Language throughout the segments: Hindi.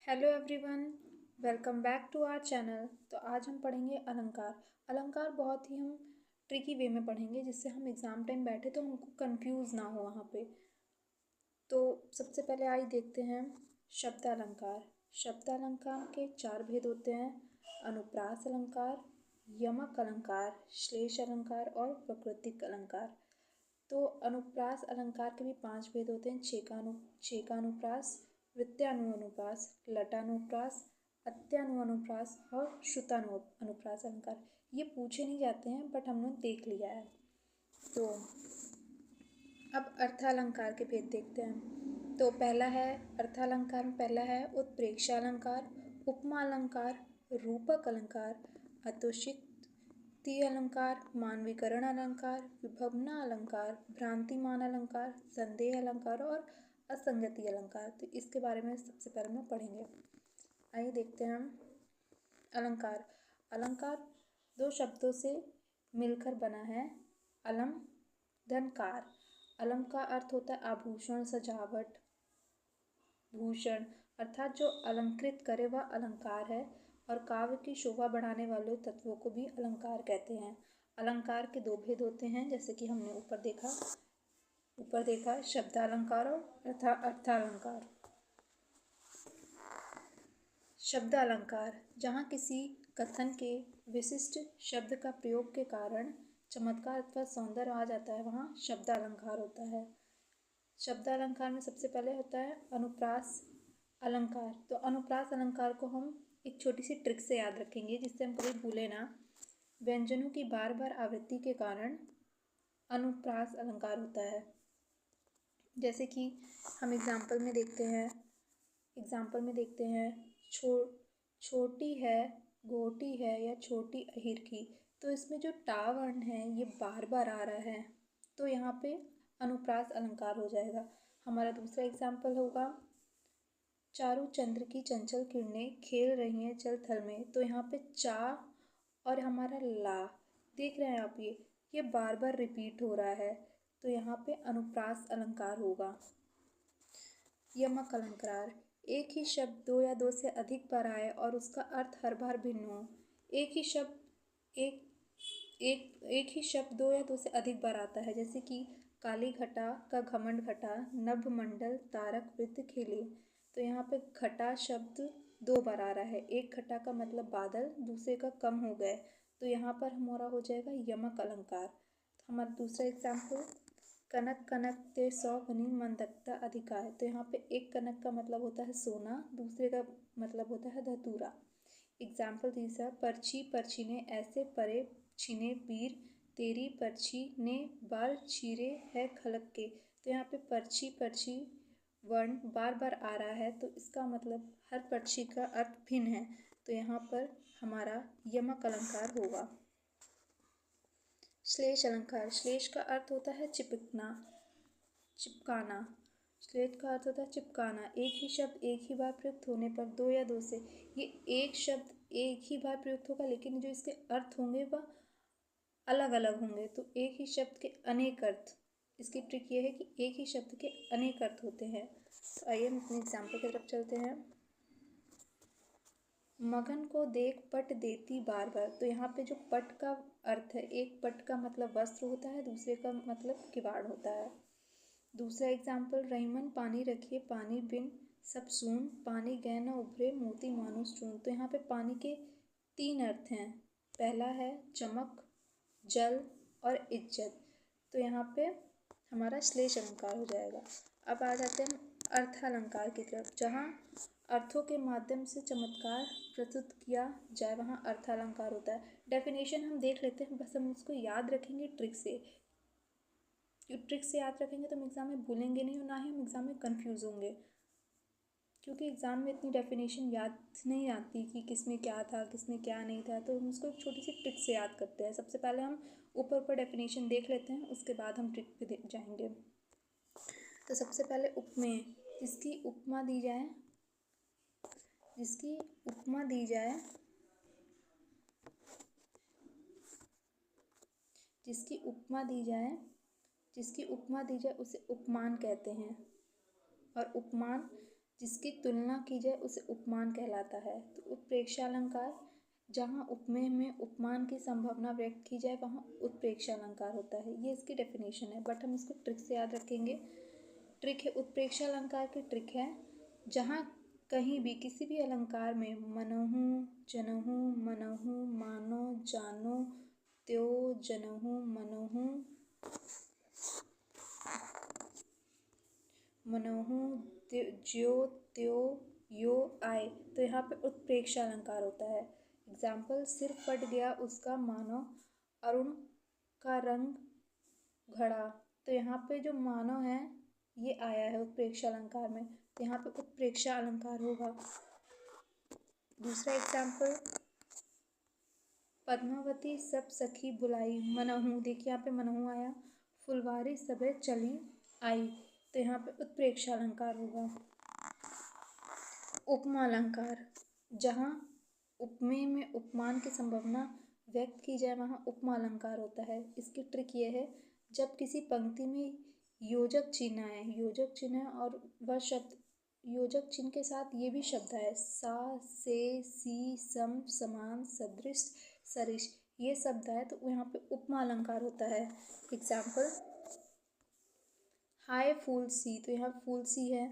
Hello everyone, welcome back to our channel. तो आज हम पढ़ेंगे अलंकार। अलंकार बहुत ही हम ट्रिकी वे में पढ़ेंगे जिससे हम एग्ज़ाम टाइम बैठे तो हमको कंफ्यूज ना हो वहाँ पे। तो सबसे पहले आइए देखते हैं शब्द अलंकार। शब्द अलंकार के चार भेद होते हैं: अनुप्रास अलंकार, यमक अलंकार, श्लेष अलंकार और प्राकृतिक अलंकार। तो अनुप्रास अलंकार के भी पांच भेद होते हैं: छेकानुप्रास, वृत्यानुप्रास, लटानुप्रास, अत्यानुप्रास और श्रुतानुप्रास अलंकार। ये पूछे नहीं जाते हैं बट हमने देख लिया है। तो अब अर्थालंकार के भेद देखते हैं। तो पहला है अर्थालंकार में पहला है उत्प्रेक्षालंकार, उपमा अलंकार, रूपक अलंकार, अतोषिक्ति अलंकार, मानवीकरण अलंकार, विभवना अलंकार, भ्रांतिमान अलंकार, संदेह अलंकार और असंगति अलंकार। तो इसके बारे में सबसे पहले हम पढ़ेंगे। आइए देखते हैं हम अलंकार। अलंकार दो शब्दों से मिलकर बना है: अलम धनकार। अलम का अर्थ होता है आभूषण, सजावट, भूषण, अर्थात जो अलंकृत करे वह अलंकार है। और काव्य की शोभा बढ़ाने वाले तत्वों को भी अलंकार कहते हैं। अलंकार के दो भेद होते हैं जैसे कि हमने ऊपर देखा शब्दालंकार और अर्थालंकार। शब्द अलंकार जहाँ किसी कथन के विशिष्ट शब्द का प्रयोग के कारण चमत्कार अथवा सौंदर्य आ जाता है, वहाँ शब्द अलंकार होता है। शब्द अलंकार में सबसे पहले होता है अनुप्रास अलंकार। तो अनुप्रास अलंकार को हम एक छोटी सी ट्रिक से याद रखेंगे जिससे हम कभी भूले ना। व्यंजनों की बार बार आवृत्ति के कारण अनुप्रास अलंकार होता है। जैसे कि हम एग्जाम्पल में देखते हैं छोटी है, गोटी है या छोटी अहिर की। तो इसमें जो टा वर्ण है ये बार बार आ रहा है, तो यहाँ पे अनुप्रास अलंकार हो जाएगा। हमारा दूसरा एग्जाम्पल होगा चारु चंद्र की चंचल किरणें खेल रही हैं जल थल में। तो यहाँ पे चा और हमारा ला देख रहे हैं आप, ये बार बार रिपीट हो रहा है, तो यहाँ पे अनुप्रास अलंकार होगा। यमक अलंकार एक ही शब्द दो या दो से अधिक बार आए और उसका अर्थ हर बार भिन्न हो। एक ही शब्द दो या दो से अधिक बार आता है, जैसे कि काली घटा का घमंड घटा, नभ मंडल तारक वृत्त खेले। तो यहाँ पे घटा शब्द दो बार आ रहा है। एक घटा का मतलब बादल, दूसरे का कम हो गए, तो यहाँ पर हमारा हो जाएगा यमक अलंकार। तो हमारा दूसरा एग्जाम्पल कनक कनक ते सौ गुनी मंदकता अधिका है। तो यहाँ पे एक कनक का मतलब होता है सोना, दूसरे का मतलब होता है धतूरा। एग्जाम्पल तीसरा पर्ची पर्ची ने ऐसे परे छीने पीर, तेरी पर्ची ने बाल चीरे है खलक के। तो यहाँ पे पर्ची पर्ची वर्ण बार बार आ रहा है, तो इसका मतलब हर पर्ची का अर्थ भिन्न है, तो यहाँ पर हमारा यमक अलंकार होगा। श्लेष अलंकार श्लेष का अर्थ होता है चिपकना, चिपकाना। श्लेष का अर्थ होता है चिपकाना। एक ही शब्द एक ही बार प्रयुक्त होने पर दो या दो से, ये एक शब्द एक ही बार प्रयुक्त होगा लेकिन जो इसके अर्थ होंगे वह अलग अलग होंगे। तो एक ही शब्द के अनेक अर्थ, इसकी ट्रिक ये है कि एक ही शब्द के अनेक अर्थ होते हैं। तो आइए हम अपने एग्जाम्पल की तरफ चलते हैं। मगन को देख पट देती बार बार। तो यहाँ पे जो पट का अर्थ है, एक पट का मतलब वस्त्र होता है, दूसरे का मतलब किवाड़ होता है। दूसरा एग्जाम्पल रहीमन पानी रखिए पानी बिन सब सून, पानी गए न उभरे मोती मानुस चून। तो यहाँ पे पानी के तीन अर्थ हैं। पहला है चमक, जल और इज्जत। तो यहाँ पे हमारा श्लेष अलंकार हो जाएगा। अब आ जाते हैं अर्थालंकार की तरफ। जहाँ अर्थों के माध्यम से चमत्कार प्रस्तुत किया जाए वहाँ अर्थालंकार होता है। डेफिनेशन हम देख लेते हैं, बस हम उसको याद रखेंगे ट्रिक से। ट्रिक से याद रखेंगे तो हम एग्ज़ाम में भूलेंगे नहीं और ना ही हम एग्ज़ाम में कंफ्यूज होंगे, क्योंकि एग्ज़ाम में इतनी डेफिनेशन याद नहीं आती कि किसमें क्या था किसमें क्या नहीं था। तो हम उसको एक छोटी सी ट्रिक से याद करते हैं। सबसे पहले हम ऊपर डेफिनेशन देख लेते हैं, उसके बाद हम ट्रिक पे जाएंगे। तो सबसे पहले उपमेय, जिसकी उपमा दी जाए जिसकी उपमा दी जाए उसे उपमान कहते हैं। और उपमान जिसकी तुलना की जाए उसे उपमान कहलाता है। तो उत्प्रेक्षा अलंकार, जहाँ उपमेय में उपमान की संभावना व्यक्त की जाए वहाँ उत्प्रेक्षा अलंकार होता है। ये इसकी डेफिनेशन है, बट हम इसको ट्रिक से याद रखेंगे। ट्रिक है, उत्प्रेक्षा अलंकार की ट्रिक है, जहाँ कहीं भी किसी भी अलंकार में मनहु, जनहु, मनहु, मानो, जानो, त्यो, जनहु, मनहु, मनहु, ज्यो, त्यो, यो आए, तो यहाँ पे उत्प्रेक्षा अलंकार होता है। एग्जाम्पल, सिर फट गया उसका मानो अरुण का रंग घड़ा, तो यहाँ पे जो मानो है ये आया है उत्प्रेक्षा अलंकार में, तो यहाँ पे उत्प्रेक्षा अलंकार होगा। दूसरा एग्जाम्पल, पद्मावती सब सखी बुलाई मनहु, देखिए यहाँ पे मनहु आया। फुलवारी सबे चली आई, तो यहाँ पे उत्प्रेक्षा अलंकार होगा। उपमा अलंकार, जहाँ उपमेय में उपमान की संभावना व्यक्त की जाए वहाँ उपमा अलंकार होता है। इसकी ट्रिक ये है, जब किसी पंक्ति में योजक चिन्ह आए, योजक चिन्ह और वह शब्द योजक चिन्ह के साथ ये भी शब्द है, सा, से, सी, सम, समान, सदृश, सरिश, ये शब्द है, तो यहाँ पे उपमा अलंकार होता है। एग्जाम्पल, हाय फूल सी, तो यहाँ फूल सी है।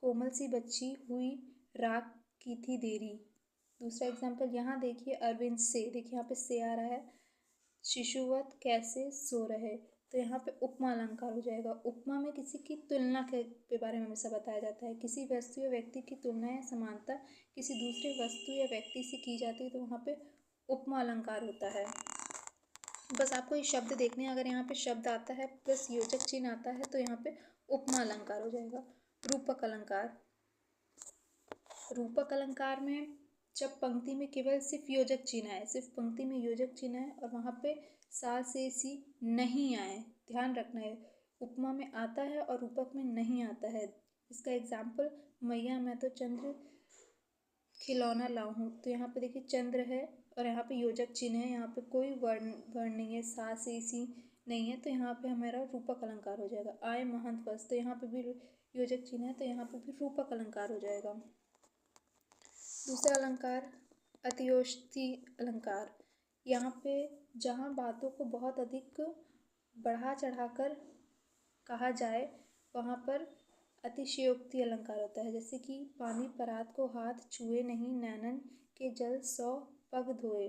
कोमल सी बच्ची हुई रात की थी देरी। दूसरा एग्जाम्पल, यहाँ देखिए अरविंद से, देखिए यहाँ पे से आ रहा है। शिशुवत कैसे सो रहे, तो यहाँ पे उपमा अलंकार हो जाएगा। उपमा में किसी की तुलना के बारे में हमेशा बताया जाता है। किसी वस्तु या व्यक्ति की तुलना या समानता किसी दूसरे वस्तु या व्यक्ति से की जाती है, तो वहाँ पे उपमा अलंकार होता है। बस आपको ये शब्द देखने हैं, अगर यहाँ पे शब्द आता है प्लस योजक चिन्ह आता है तो यहाँ पे उपमा अलंकार हो जाएगा। रूपक अलंकार, रूपक अलंकार में जब पंक्ति में केवल सिर्फ योजक चिन्ह है, सिर्फ पंक्ति में योजक चिन्ह है और वहाँ पे सा से सी नहीं आए, ध्यान रखना है। उपमा में आता है और रूपक में नहीं आता है। इसका एग्जाम्पल, मैया मैं तो चंद्र खिलौना लाऊं हूँ, तो यहाँ पे देखिए चंद्र है और यहाँ पे योजक चिन्ह है, यहाँ पे कोई वर्ण नहीं है, सा से सी नहीं है, तो यहाँ पे हमारा रूपक अलंकार हो जाएगा। आए महंत वस, तो यहाँ पे भी योजक चिन्ह है, तो यहाँ पे भी रूपक अलंकार हो जाएगा। दूसरा अलंकार, अतिशयोक्ति अलंकार, यहाँ पे जहाँ बातों को बहुत अधिक बढ़ा चढ़ाकर कहा जाए वहाँ पर अतिशयोक्ति अलंकार होता है। जैसे कि पानी परात को हाथ छुए नहीं, नैनन के जल 100 पग धोए।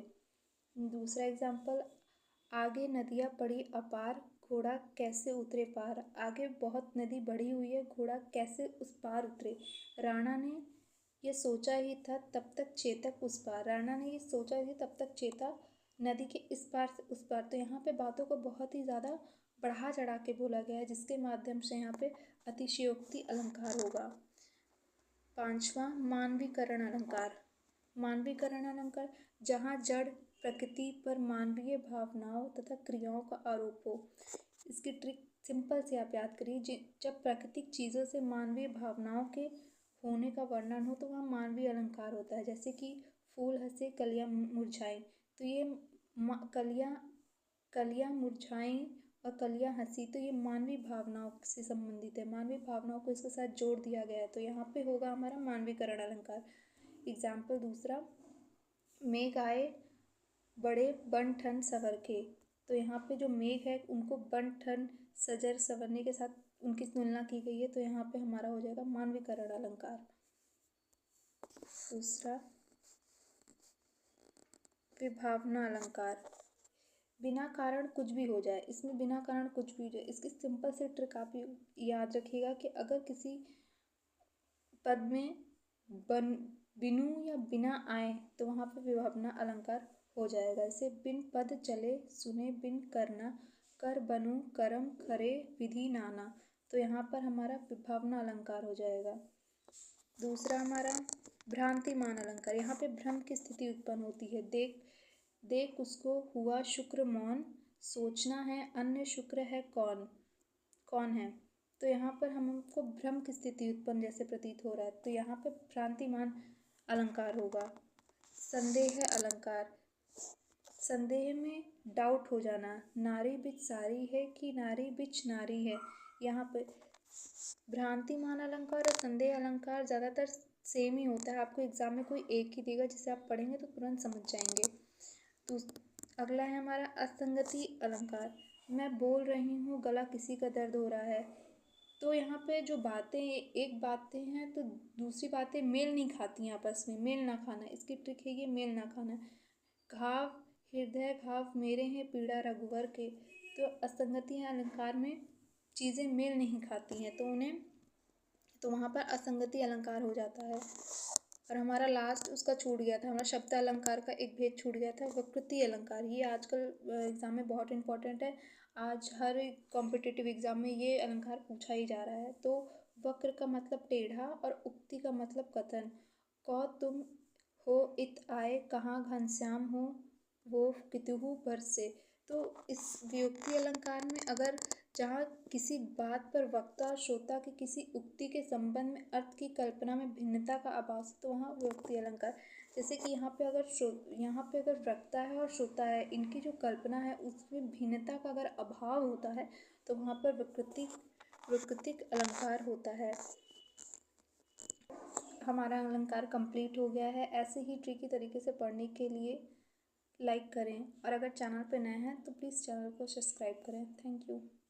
दूसरा एग्जाम्पल, आगे नदियाँ पड़ी अपार, घोड़ा कैसे उतरे पार, आगे बहुत नदी बढ़ी हुई है, घोड़ा कैसे उस पार उतरे। राणा ने ये सोचा ही था तब तक चेतक उस पार, राणा ने ये सोचा ही तब तक चेता नदी के इस पार से उस पार, तो यहाँ पे बातों को बहुत ही ज़्यादा बढ़ा चढ़ा के बोला गया है, जिसके माध्यम से यहाँ पे अतिशयोक्ति अलंकार होगा। पांचवा, मानवीकरण अलंकार, मानवीकरण अलंकार, जहाँ जड़ प्रकृति पर मानवीय भावनाओं तथा क्रियाओं का आरोप हो। इसकी ट्रिक सिंपल से आप याद करिए, जब प्राकृतिक चीज़ों से मानवीय भावनाओं के होने का वर्णन हो तो वहाँ मानवीय अलंकार होता है। जैसे कि फूल हंसे कलियाँ मुरझाई, तो ये कलियाँ मुरझाई और कलियाँ हंसी, तो ये मानवीय भावनाओं से संबंधित है, मानवीय भावनाओं को इसके साथ जोड़ दिया गया है, तो यहाँ पे होगा हमारा मानवीकरण अलंकार। एग्जाम्पल दूसरा, मेघ आए बड़े बन ठन सवर के, तो यहाँ पे जो मेघ है उनको बन ठन सजर संवरने के साथ उनकी तुलना की गई है, तो यहाँ पे हमारा हो जाएगा मानवीकरण अलंकार। दूसरा, विभावना अलंकार, बिना कारण कुछ भी हो जाए, इसमें बिना कारण कुछ भी हो जाए। इसकी सिंपल से ट्रिक आप याद रखिएगा कि अगर किसी पद में बिनु या बिना आए तो वहाँ पे विभावना अलंकार हो जाएगा। जैसे बिन पद चले सुने बिन करना, कर बनू करम खरे विधि नाना, तो यहाँ पर हमारा विभावना अलंकार हो जाएगा। दूसरा हमारा भ्रांतिमान अलंकार, यहाँ पे भ्रम की स्थिति उत्पन्न होती है। देख उसको हुआ शुक्र मौन, सोचना है अन्य शुक्र है कौन है, तो यहाँ पर हमको भ्रम की स्थिति उत्पन्न जैसे प्रतीत हो रहा है, तो यहाँ पर भ्रांतिमान अलंकार होगा। संदेह अलंकार, संदेह में डाउट हो जाना, नारी बिच सारी है कि नारी बिच नारी है, यहाँ पे भ्रांतिमान अलंकार और संदेह अलंकार ज़्यादातर सेम ही होता है। आपको एग्जाम में कोई एक ही देगा जिसे आप पढ़ेंगे तो तुरंत समझ जाएंगे। तो अगला है हमारा असंगति अलंकार। मैं बोल रही हूँ, गला किसी का दर्द हो रहा है। तो यहाँ पे जो बातें एक बातें हैं तो दूसरी बातें मेल नहीं खाती हैं आपस में। मेल ना खाना, इसकी ट्रिक है ये, मेल ना खाना। घाव हृदय घाव मेरे हैं, पीड़ा रघुवर के। तो असंगति अलंकार में चीज़ें मेल नहीं खाती हैं तो वहाँ पर असंगति अलंकार हो जाता है। और हमारा लास्ट उसका छूट गया था, हमारा शब्द अलंकार का एक भेद छूट गया था, वकृति अलंकार। ये आजकल एग्जाम में बहुत इंपॉर्टेंट है। आज हर कॉम्पिटिटिव एग्जाम में ये अलंकार पूछा ही जा रहा है। तो वक्र का मतलब टेढ़ा और उक्ति का मतलब कथन। कौ तुम हो इत आए, कहाँ घनश्याम हो वो कितहु बरसे। तो इस वियोक्ति अलंकार में अगर जहाँ किसी बात पर वक्ता और श्रोता की किसी उक्ति के संबंध में अर्थ की कल्पना में भिन्नता का आभास तो वहाँ वियोक्ति अलंकार। जैसे कि यहाँ पे अगर वक्ता है और श्रोता है, इनकी जो कल्पना है उसमें भिन्नता का अगर अभाव होता है तो वहाँ पर विकृतिक अलंकार होता है। हमारा अलंकार कंप्लीट हो गया है। ऐसे ही ट्रिकी तरीके से पढ़ने के लिए लाइक करें और अगर चैनल पे नए हैं तो प्लीज़ चैनल को सब्सक्राइब करें। Thank you.